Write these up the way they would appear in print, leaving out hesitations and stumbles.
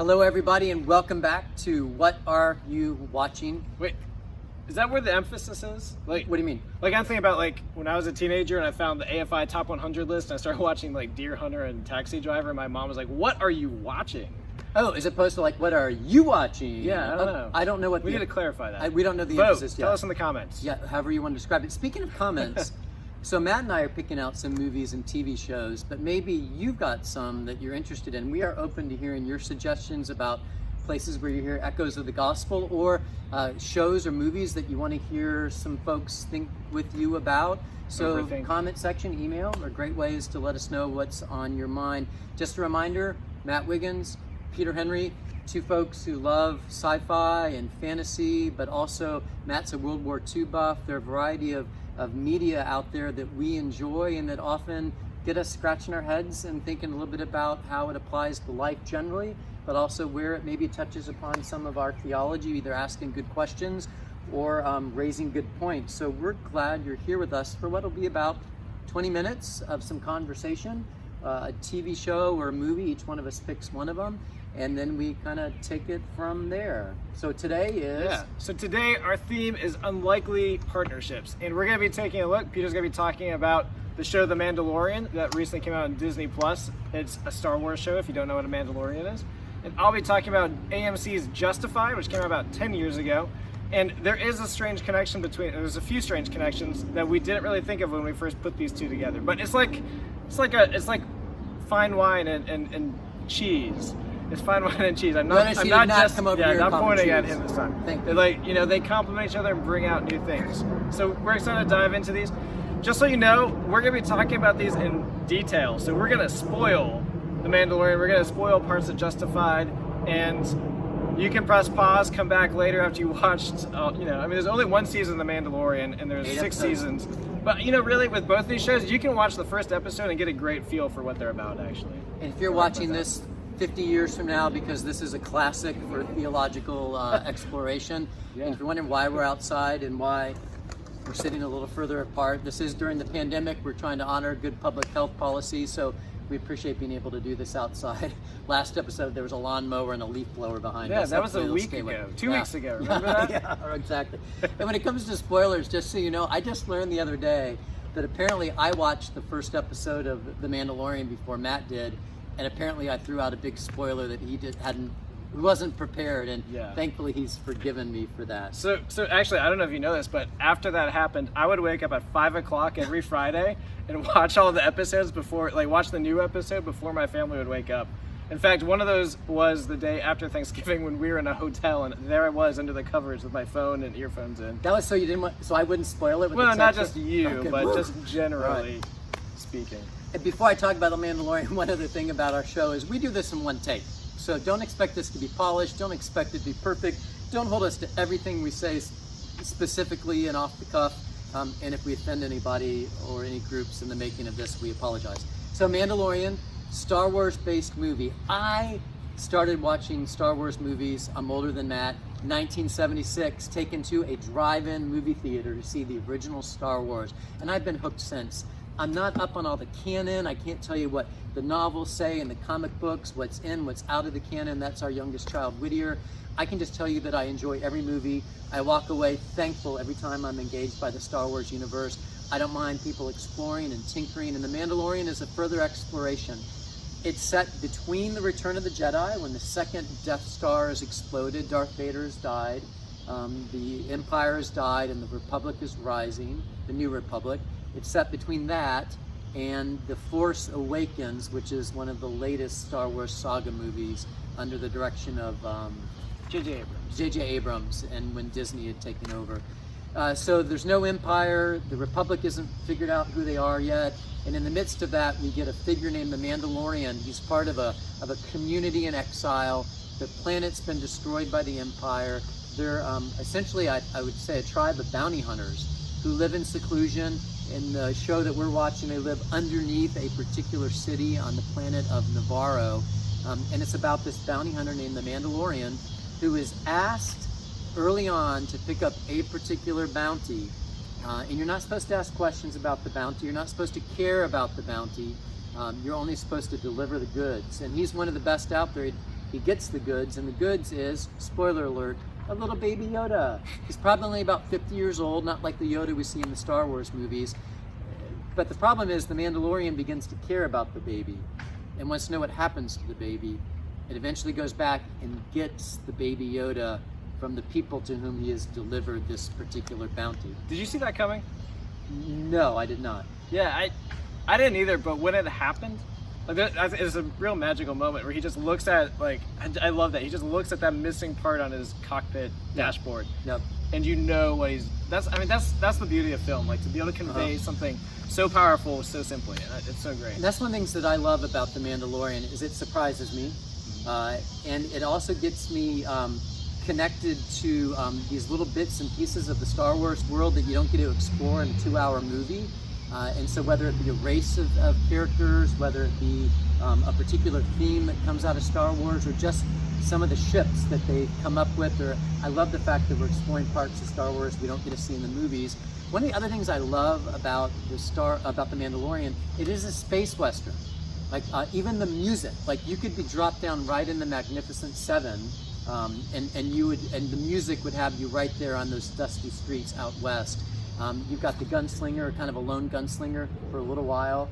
Hello, everybody, and welcome back to What Are You Watching? Wait, is that where the emphasis is? Like, What do you mean? Like, I'm thinking about, like, when I was a teenager and I found the AFI Top 100 list and I started watching, like, Deer Hunter and Taxi Driver, and my mom was like, what are you watching? Oh, as opposed to, like, what are you watching? Yeah, I don't know. I don't know what We need to clarify that. we don't know the Vote. emphasis yet. Tell us in the comments. Yeah, however you want to describe it. Speaking of comments, so Matt and I are picking out some movies and TV shows, but maybe you've got some that you're interested in. We are open to hearing your suggestions about places where you hear echoes of the gospel, or shows or movies that you want to hear some folks think with you about. So comment section, email are great ways to let us know what's on your mind. Just a reminder, Matt Wiggins, Peter Henry, two folks who love sci-fi and fantasy, but also Matt's a World War II buff. There are a variety of media out there that we enjoy and that often get us scratching our heads and thinking a little bit about how it applies to life generally, but also where it maybe touches upon some of our theology, either asking good questions or raising good points. So we're glad you're here with us for what will be about 20 minutes of some conversation, a TV show or a movie. Each one of us picks one of them, and then we kind of take it from there. So today is... Yeah, so today our theme is unlikely partnerships, and we're going to be taking a look. Peter's going to be talking about the show The Mandalorian that recently came out on Disney+. It's a Star Wars show, if you don't know what a Mandalorian is. And I'll be talking about AMC's Justified, which came out about 10 years ago. And there is a strange connection there's a few strange connections that we didn't really think of when we first put these two together. But it's like fine wine and cheese. It's fine wine and cheese. I'm not pointing at him this time. They're like, they complement each other and bring out new things. So we're excited to dive into these. Just so you know, we're going to be talking about these in detail. So we're going to spoil The Mandalorian. We're going to spoil parts of Justified, and you can press pause, come back later after you watched, there's only one season of The Mandalorian, and there's 6 seasons. But, really, with both these shows, you can watch the first episode and get a great feel for what they're about, actually. And if you're watching this 50 years from now, because this is a classic for theological exploration, and if you're wondering why we're outside and why we're sitting a little further apart, this is during the pandemic. We're trying to honor good public health policy, so we appreciate being able to do this outside. Last episode, there was a lawnmower and a leaf blower behind us. Yeah, that was a week ago, 2 weeks ago. Remember that? Yeah, exactly. And when it comes to spoilers, just so you know, I just learned the other day that apparently I watched the first episode of The Mandalorian before Matt did, and apparently I threw out a big spoiler that he wasn't prepared, and thankfully he's forgiven me for that. So actually, I don't know if you know this, but after that happened, I would wake up at 5 o'clock every Friday and watch all the episodes watch the new episode before my family would wake up. In fact, one of those was the day after Thanksgiving when we were in a hotel, and there I was under the covers with my phone and earphones in. That was so I wouldn't spoil it with well, the not just you, okay. But just generally speaking. And before I talk about The Mandalorian, one other thing about our show is we do this in one take. So don't expect this to be polished, don't expect it to be perfect, don't hold us to everything we say specifically and off the cuff, and if we offend anybody or any groups in the making of this, we apologize. So Mandalorian, Star Wars based movie. I started watching Star Wars movies, I'm older than Matt, 1976, taken to a drive-in movie theater to see the original Star Wars, and I've been hooked since. I'm not up on all the canon. I can't tell you what the novels say and the comic books, what's in, what's out of the canon. That's our youngest child, Whittier. I can just tell you that I enjoy every movie. I walk away thankful every time I'm engaged by the Star Wars universe. I don't mind people exploring and tinkering, and The Mandalorian is a further exploration. It's set between the Return of the Jedi, when the second Death Star has exploded, Darth Vader has died, the Empire has died, and the Republic is rising, the New Republic. It's set between that and The Force Awakens, which is one of the latest Star Wars saga movies under the direction of J.J. Abrams, and when Disney had taken over. So there's no Empire, the Republic isn't figured out who they are yet, and in the midst of that we get a figure named the Mandalorian. He's part of a community in exile. The planet's been destroyed by the Empire. They're essentially, I would say, a tribe of bounty hunters who live in seclusion. In the show that we're watching, they live underneath a particular city on the planet of Navarro. And it's about this bounty hunter named the Mandalorian, who is asked early on to pick up a particular bounty. And you're not supposed to ask questions about the bounty. You're not supposed to care about the bounty. You're only supposed to deliver the goods. And he's one of the best out there. he gets the goods, and the goods is, spoiler alert, a little baby Yoda. He's probably only about 50 years old, not like the Yoda we see in the Star Wars movies. But the problem is the Mandalorian begins to care about the baby and wants to know what happens to the baby. It eventually goes back and gets the baby Yoda from the people to whom he has delivered this particular bounty. Did you see that coming? No, I did not. Yeah, I didn't either, but when it happened, like, it's a real magical moment where he just looks at, like, I love that. He just looks at that missing part on his cockpit dashboard. Yep. And you know what that's the beauty of film, like to be able to convey something so powerful so simply. It's so great. And that's one of the things that I love about The Mandalorian is it surprises me. And it also gets me connected to these little bits and pieces of the Star Wars world that you don't get to explore in a 2-hour movie. And so whether it be a race of characters, whether it be a particular theme that comes out of Star Wars, or just some of the ships that they've come up with, or I love the fact that we're exploring parts of Star Wars we don't get to see in the movies. One of the other things I love about The Mandalorian, it is a space western. Like even the music, like you could be dropped down right in the Magnificent Seven, and the music would have you right there on those dusty streets out west. You've got the gunslinger, kind of a lone gunslinger for a little while,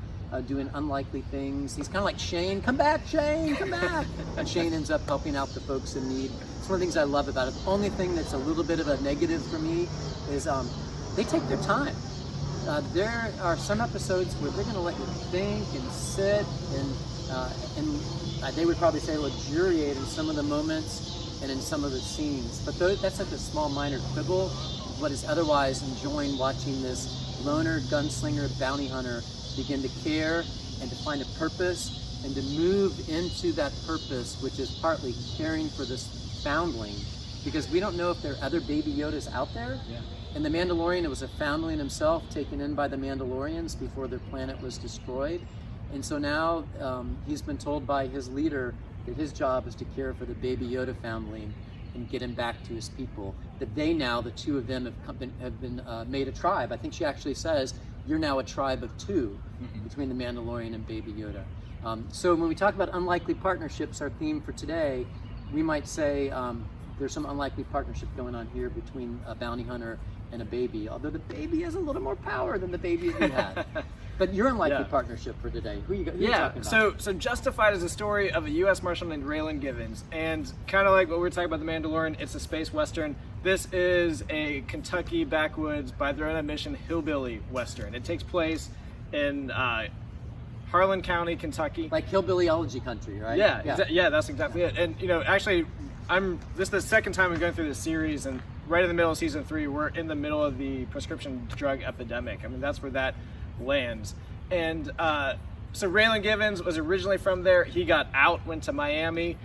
doing unlikely things. He's kind of like Shane. Come back, Shane, come back. And Shane ends up helping out the folks in need. It's one of the things I love about it. The only thing that's a little bit of a negative for me is they take their time. There are some episodes where they're going to let you think and sit and they would probably say luxuriate in some of the moments and in some of the scenes. But that's like a small minor quibble. What is otherwise enjoying watching this loner gunslinger bounty hunter begin to care and to find a purpose and to move into that purpose, which is partly caring for this foundling, because we don't know if there are other baby Yodas out there. Yeah. In The Mandalorian, it was a foundling himself taken in by the Mandalorians before their planet was destroyed. And so now he's been told by his leader that his job is to care for the baby Yoda foundling and get him back to his people. That they now, the two of them, have been made a tribe. I think she actually says, you're now a tribe of two between the Mandalorian and baby Yoda. So when we talk about unlikely partnerships, our theme for today, we might say there's some unlikely partnership going on here between a bounty hunter and a baby, although the baby has a little more power than the baby we had. But your unlikely partnership for today, who you talking about? So Justified is a story of a U.S. Marshal named Raylan Givens, and kind of like what we were talking about The Mandalorian, it's a space western. This is a Kentucky backwoods, by their own admission, hillbilly western. It takes place in Harlan County, Kentucky. Like hillbillyology country, right? Yeah, that's exactly it. And actually, this is the second time we're going through this series, and right in the middle of season 3, we're in the middle of the prescription drug epidemic. I mean, that's where that lands. And so Raylan Givens was originally from there. He got out, went to Miami,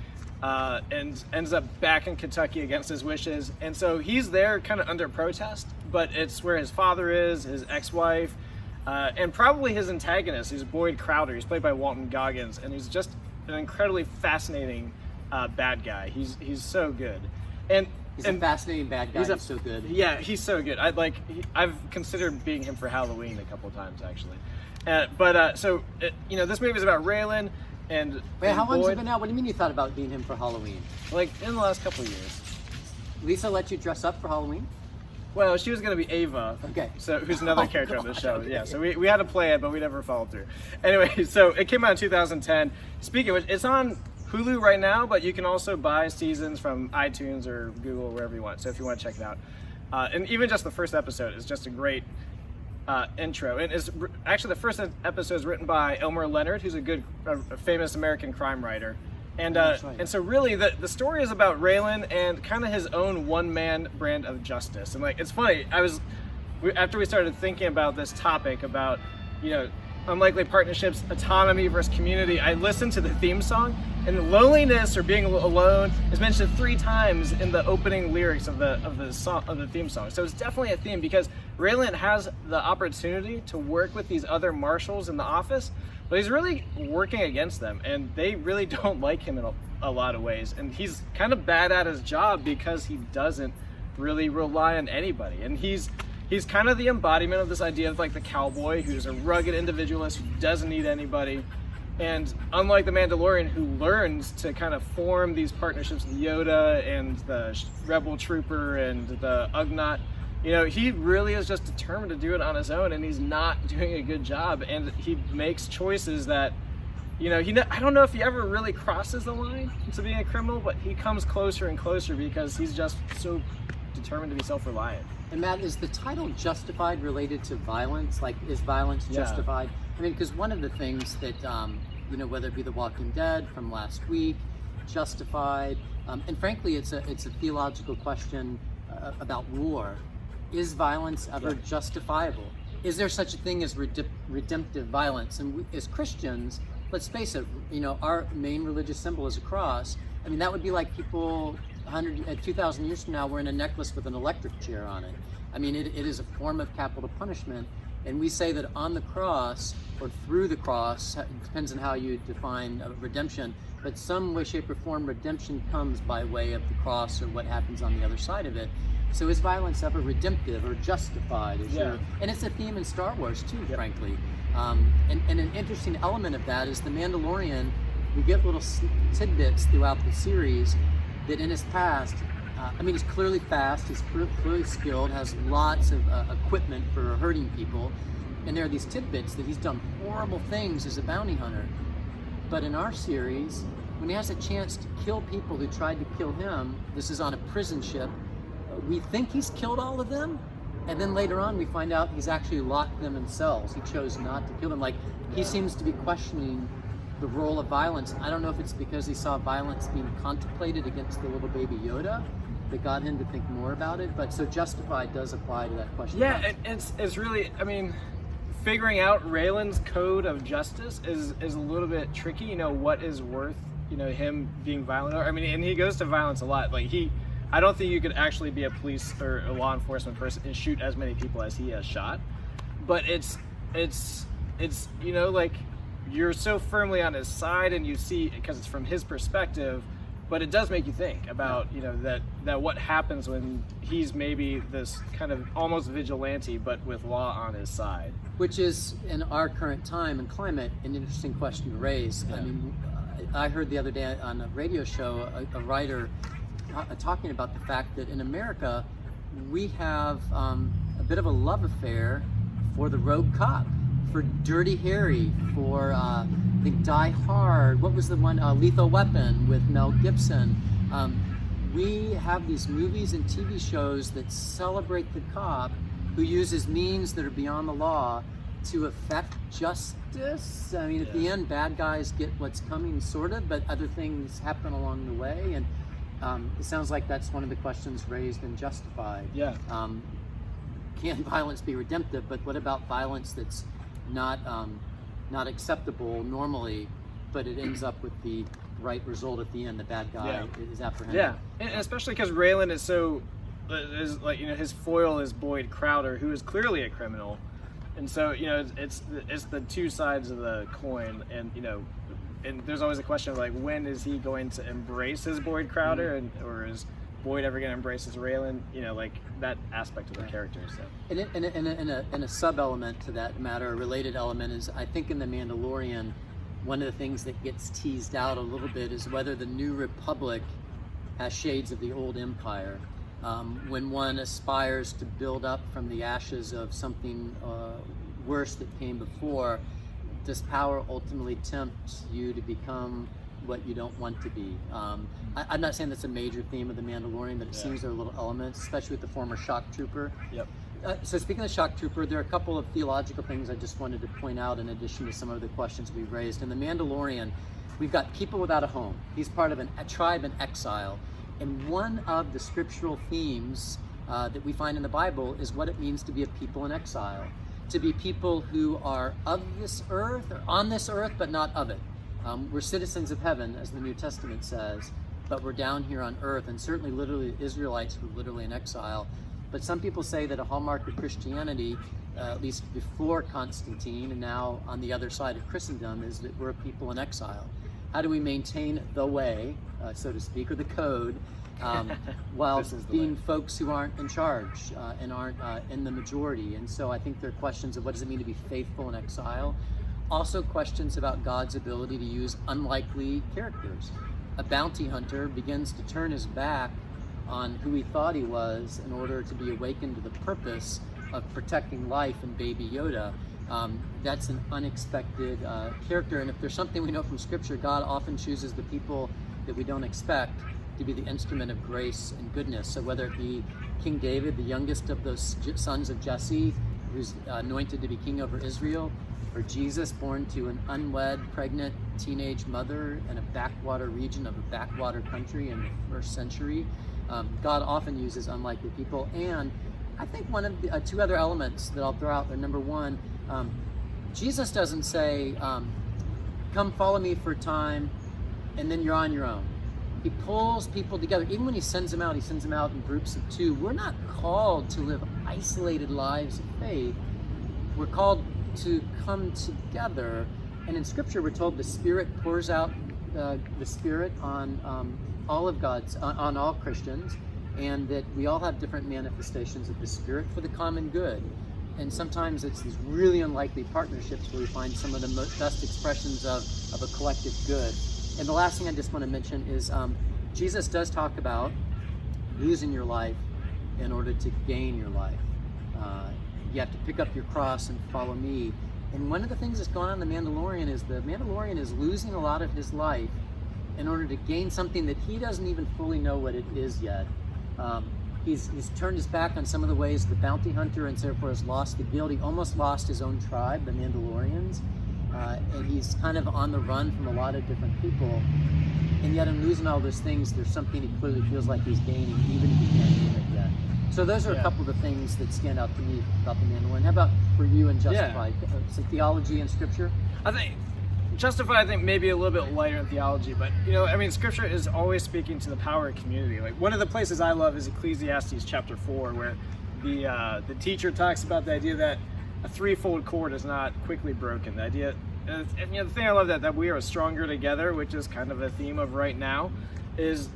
and ends up back in Kentucky against his wishes. And so he's there kind of under protest, but it's where his father is, his ex-wife, and probably his antagonist. He's Boyd Crowder. He's played by Walton Goggins, and he's just an incredibly fascinating bad guy. He's so good. He's a fascinating bad guy. He's so good. Yeah, he's so good. I've considered being him for Halloween a couple of times actually. This movie is about Raylan and. Wait, how long has it been out? What do you mean you thought about being him for Halloween? Like in the last couple of years. Lisa let you dress up for Halloween? Well, she was going to be Ava. Okay. So who's another character on the show? Okay. Yeah. So we had to play it, but we never followed through. Anyway, so it came out in 2010. Speaking of which, it's on Hulu right now, but you can also buy seasons from iTunes or Google, wherever you want. So if you want to check it out, and even just the first episode is just a great intro. And it's actually the first episode is written by Elmer Leonard, who's a famous American crime writer. And so really the story is about Raylan and kind of his own one-man brand of justice. And it's funny, after we started thinking about this topic about unlikely partnerships, autonomy versus community, I listened to the theme song, and loneliness or being alone is mentioned 3 times in the opening lyrics of the theme song. So it's definitely a theme, because Raylan has the opportunity to work with these other marshals in the office, but he's really working against them, and they really don't like him in a lot of ways. And he's kind of bad at his job because he doesn't really rely on anybody. And he's kind of the embodiment of this idea of the cowboy who's a rugged individualist who doesn't need anybody. And unlike the Mandalorian, who learns to kind of form these partnerships with Yoda and the Rebel Trooper and the Ugnaught, you know, he really is just determined to do it on his own, and he's not doing a good job. And he makes choices that, you know, I don't know if he ever really crosses the line into being a criminal, but he comes closer and closer because he's just so determined to be self-reliant. And Matt, is the title Justified related to violence? Like, is violence justified? I mean, because one of the things that, you know, whether it be The Walking Dead from last week, Justified, and frankly, it's a theological question about war. Is violence ever justifiable? Is there such a thing as redemptive violence? And we, as Christians, let's face it, you know, our main religious symbol is a cross. I mean, that would be like people 2,000 years from now wearing a necklace with an electric chair on it. I mean, it is a form of capital punishment. And we say that on the cross, or through the cross, it depends on how you define redemption, but some way, shape, or form, redemption comes by way of the cross or what happens on the other side of it. So is violence ever redemptive or justified? And it's a theme in Star Wars too, frankly. And an interesting element of that is the Mandalorian. We get little tidbits throughout the series that in his past, I mean, he's clearly fast, he's clearly skilled, has lots of equipment for hurting people, and there are these tidbits that he's done horrible things as a bounty hunter. But in our series, when he has a chance to kill people who tried to kill him, this is on a prison ship, we think he's killed all of them, and then later on we find out he's actually locked them in cells. He chose not to kill them. Like, he seems to be questioning the role of violence. I don't know if it's because he saw violence being contemplated against the little baby Yoda that got him to think more about it. But so Justified does apply to that question. Yeah, it's really, I mean, figuring out Raylan's code of justice is a little bit tricky. You know, what is worth, you know, him being violent? I mean, and he goes to violence a lot. Like, I don't think you could actually be a police or a law enforcement person and shoot as many people as he has shot. But it's you know, like, you're so firmly on his side, and you see, because it's from his perspective, but it does make you think about, you know, that what happens when he's maybe this kind of almost vigilante, but with law on his side. Which is, in our current time and climate, an interesting question to raise. I mean, I heard the other day on a radio show a writer talking about the fact that in America, we have a bit of a love affair for the rogue cop, for Dirty Harry, for I think Die Hard. What was the one? Lethal Weapon with Mel Gibson. We have these movies and TV shows that celebrate the cop who uses means that are beyond the law to effect justice. I mean, at the end, bad guys get what's coming, sort of, but other things happen along the way. And it sounds like that's one of the questions raised in Justified. Can violence be redemptive? But what about violence that's not acceptable normally, but it ends up with the right result at the end? The bad guy is apprehended. Yeah, and especially because Raylan is so, is like, you know, his foil is Boyd Crowder, who is clearly a criminal, and so, you know, it's the two sides of the coin, and, you know, and there's always a question of, like, when is he going to embrace his Boyd Crowder, or is Boyd ever going to embrace his Raylan? You know, like, that aspect of the character. So. And a sub-element to that matter, a related element, is I think in The Mandalorian, one of the things that gets teased out a little bit is whether the New Republic has shades of the old Empire. When one aspires to build up from the ashes of something worse that came before, does power ultimately tempt you to become what you don't want to be? I'm not saying that's a major theme of The Mandalorian, but it seems there are little elements, especially with the former shock trooper. So speaking of the shock trooper, there are a couple of theological things I just wanted to point out in addition to some of the questions we've raised. In The Mandalorian, we've got people without a home. He's part of a tribe in exile. And one of the scriptural themes that we find in the Bible is what it means to be a people in exile. To be people who are of this earth, or on this earth, but not of it. We're citizens of heaven, as the New Testament says, but we're down here on earth, and certainly literally the Israelites were literally in exile. But some people say that a hallmark of Christianity, at least before Constantine and now on the other side of Christendom, is that we're a people in exile. How do we maintain the way, so to speak, or the code, while being folks who aren't in charge and aren't in the majority? And so I think there are questions of what does it mean to be faithful in exile? Also questions about God's ability to use unlikely characters. A bounty hunter begins to turn his back on who he thought he was in order to be awakened to the purpose of protecting life in Baby Yoda. That's an unexpected character, and if there's something we know from Scripture, God often chooses the people that we don't expect to be the instrument of grace and goodness. So whether it be King David, the youngest of those sons of Jesse, who's anointed to be king over Israel, or Jesus, born to an unwed, pregnant teenage mother in a backwater region of a backwater country in the first century, God often uses unlikely people. And I think one of the two other elements that I'll throw out there, number one, Jesus doesn't say, come follow me for a time, and then you're on your own. He pulls people together. Even when he sends them out in groups of two. We're not called to live isolated lives of faith. We're called to come together. And in Scripture, we're told the Spirit pours out the Spirit on all of God's, on all Christians, and that we all have different manifestations of the Spirit for the common good. And sometimes it's these really unlikely partnerships where we find some of the best expressions of a collective good. And the last thing I just want to mention is Jesus does talk about losing your life in order to gain your life. You have to pick up your cross and follow me. And one of the things that's going on in the Mandalorian is losing a lot of his life in order to gain something that he doesn't even fully know what it is yet. He's turned his back on some of the ways the bounty hunter and therefore has lost the guild. He almost lost his own tribe, the Mandalorians. And he's kind of on the run from a lot of different people. And yet in losing all those things, there's something he clearly feels like he's gaining, even if he can't name it yet. So those are a couple of the things that stand out to me about the Mandalorian. How about for you and Justified? Some theology and Scripture? I think Justified, maybe a little bit lighter in theology, but Scripture is always speaking to the power of community. Like one of the places I love is Ecclesiastes chapter 4, where the teacher talks about the idea that a threefold cord is not quickly broken. The idea, and the thing I love that we are stronger together, which is kind of a theme of right now, is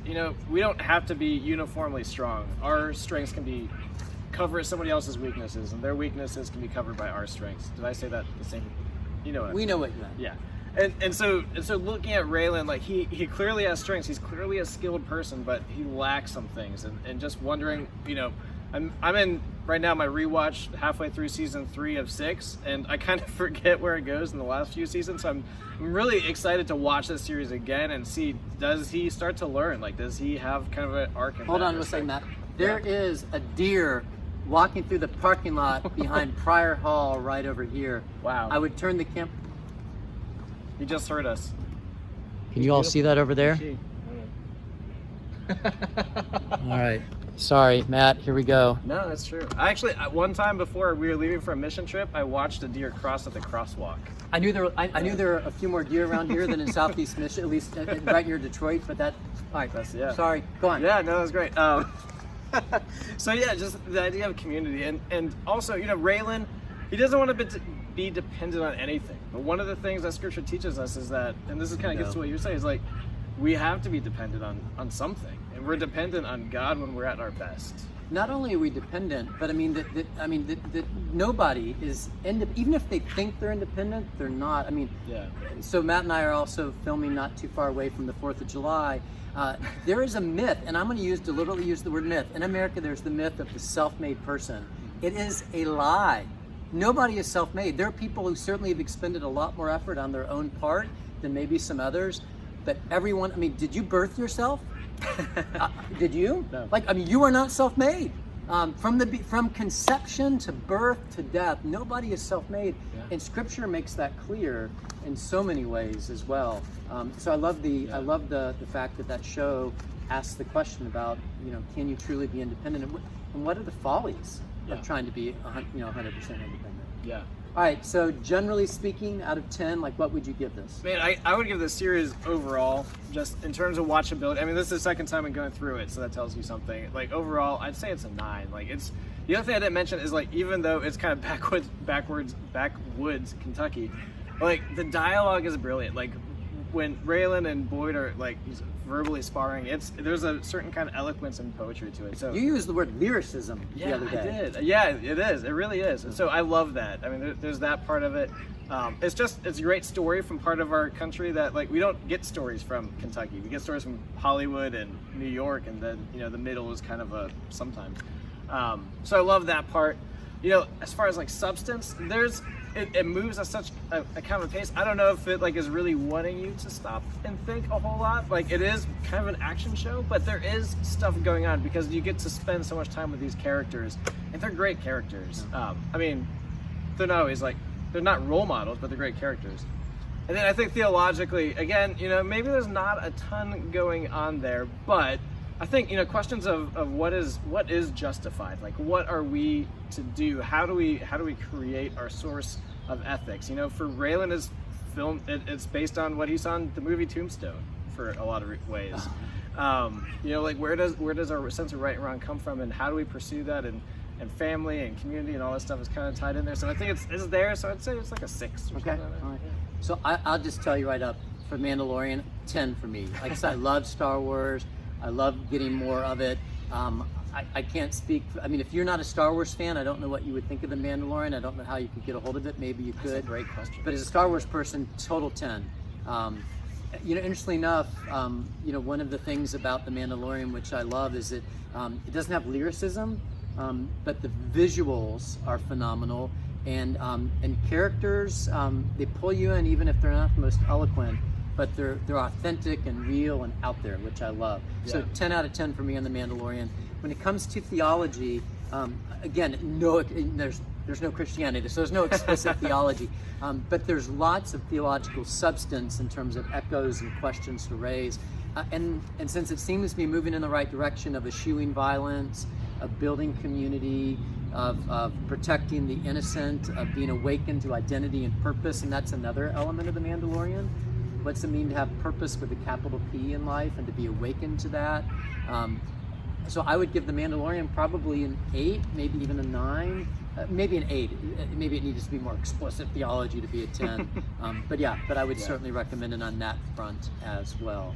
we don't have to be uniformly strong. Our strengths can cover somebody else's weaknesses, and their weaknesses can be covered by our strengths. Did I say that the same? You know what I mean. We know what you meant. Yeah. And so looking at Raylan, like he clearly has strengths. He's clearly a skilled person, but he lacks some things. And just wondering, I'm in right now my rewatch halfway through season 3 of 6, and I kind of forget where it goes in the last few seasons. So I'm really excited to watch this series again and see, does he start to learn? Like, does he have kind of an arc? Hold on, we'll say, Matt. There is a deer walking through the parking lot behind Pryor Hall right over here. Wow. I would turn the camera. He just heard us. Can you all see that over there? All right. Sorry, Matt, here we go. No, that's true. I actually, one time before we were leaving for a mission trip, I watched a deer cross at the crosswalk. I knew there were a few more deer around here than in Southeast Michigan, at least right near Detroit, but that, all right, sorry, go on. Yeah, no, that was great. So yeah, just the idea of community. And also, Raylan, he doesn't want to be dependent on anything. But one of the things that Scripture teaches us is that, and this is kind of gets to what you're saying, is like, we have to be dependent on something. And we're dependent on God when we're at our best. Not only are we dependent, but that nobody is, even if they think they're independent, they're not. So Matt and I are also filming not too far away from the 4th of July. There is a myth, and I'm going to deliberately use the word myth. In America, there's the myth of the self-made person. It is a lie. Nobody is self-made. There are people who certainly have expended a lot more effort on their own part than maybe some others, but everyone, did you birth yourself? Did you? No. You are not self-made. From conception to birth to death, nobody is self-made, and Scripture makes that clear in so many ways as well. So I love the fact that show asks the question about can you truly be independent, and what are the follies of trying to be 100% independent? Yeah. All right, so generally speaking, out of 10, what would you give this? Man, I would give this series overall, just in terms of watchability. This is the second time I'm going through it, so that tells you something. Overall, I'd say it's a 9. It's the other thing I didn't mention is even though it's kind of backwoods Kentucky, the dialogue is brilliant. when Raylan and Boyd are like verbally sparring, there's a certain kind of eloquence and poetry to it. So you used the word lyricism the other day. I did. Yeah, it is. It really is. And so I love that. I mean, there's that part of it. It's a great story from part of our country that like we don't get stories from Kentucky. We get stories from Hollywood and New York, and then the middle is kind of a sometimes. So I love that part. As far as like substance, it moves at such a kind of a pace. I don't know if it like is really wanting you to stop and think a whole lot. Like it is kind of an action show, but there is stuff going on because you get to spend so much time with these characters, and they're great characters. I mean, they're not always like, they're not role models, but they're great characters. And then I think theologically, again, maybe there's not a ton going on there, but I think, questions of what is justified, like what are we to do? How do we create our source of ethics? For Raylan, it's based on what he saw in the movie Tombstone for a lot of ways. Like where does our sense of right and wrong come from, and how do we pursue that? And family and community and all that stuff is kind of tied in there. So I think it's there. So I'd say it's like a 6. Okay. All right. So I'll just tell you right up, for Mandalorian, 10 for me. Like I said, I love Star Wars. I love getting more of it. I can't speak. I mean, if you're not a Star Wars fan, I don't know what you would think of The Mandalorian. I don't know how you could get a hold of it. Maybe you could. That's a great question. But as a Star Wars person, total 10. Interestingly enough, one of the things about The Mandalorian, which I love, is that it doesn't have lyricism, but the visuals are phenomenal, and characters, they pull you in even if they're not the most eloquent. But they're authentic and real and out there, which I love. Yeah. So 10 out of 10 for me on The Mandalorian. When it comes to theology, again, there's no Christianity, so there's no explicit theology, but there's lots of theological substance in terms of echoes and questions to raise. And since it seems to be moving in the right direction of eschewing violence, of building community, of protecting the innocent, of being awakened to identity and purpose, and that's another element of The Mandalorian. What's it mean to have purpose with a capital P in life and to be awakened to that? So I would give The Mandalorian probably an 8, maybe even a 9, maybe an 8. Maybe it needs to be more explicit theology to be a 10. But I would certainly recommend it on that front as well.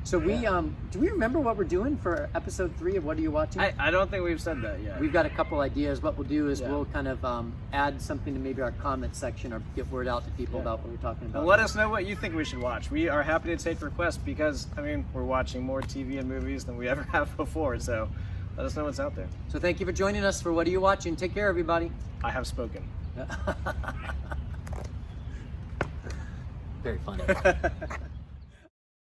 So do we remember what we're doing for episode 3 of What Are You Watching? I don't think we've said that yet. We've got a couple ideas. What we'll do is we'll kind of add something to maybe our comment section or get word out to people about what we're talking about. And let us know what you think we should watch. We are happy to take requests because, we're watching more TV and movies than we ever have before. So let us know what's out there. So thank you for joining us for What Are You Watching? Take care, everybody. I have spoken. Very funny.